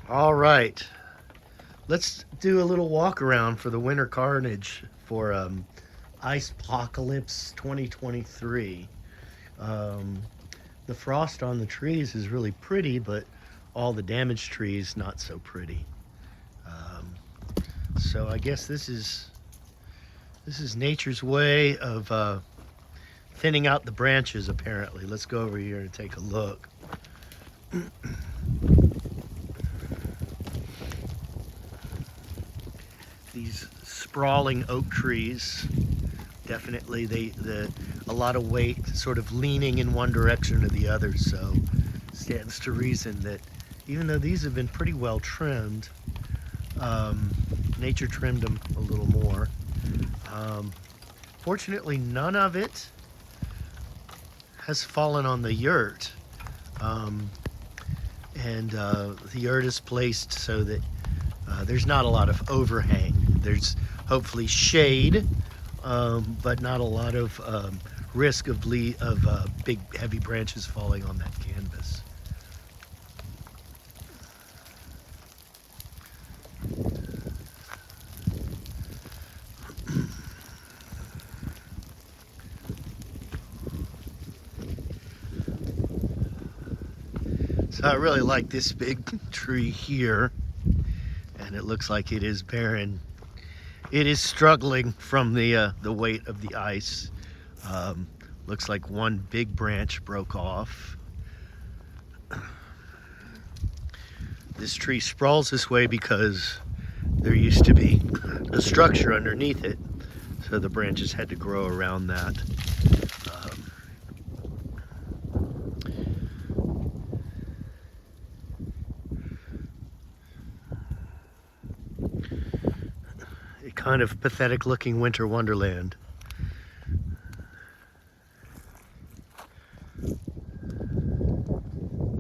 All right, let's do a little walk around for the winter carnage for Icepocalypse 2023. Um, the frost on the trees is really pretty, but all the damaged trees not so pretty. Um, so I guess this is nature's way of thinning out the branches. Apparently, let's go over here and take a look. These sprawling oak trees, definitely a lot of weight sort of leaning in one direction or the other, so stands to reason that even though these have been pretty well trimmed, um, nature trimmed them a little more. um, Fortunately, none of it has fallen on the yurt, um, and the yurt is placed so that there's not a lot of overhang. There's hopefully shade, but not a lot of risk of big heavy branches falling on that canvas. So I really like this big tree here, and it looks like it is barren. It is struggling from the weight of the ice. Um, Looks like one big branch broke off. This tree sprawls this way because there used to be a structure underneath it, so the branches had to grow around that. Um, a kind of pathetic looking winter wonderland.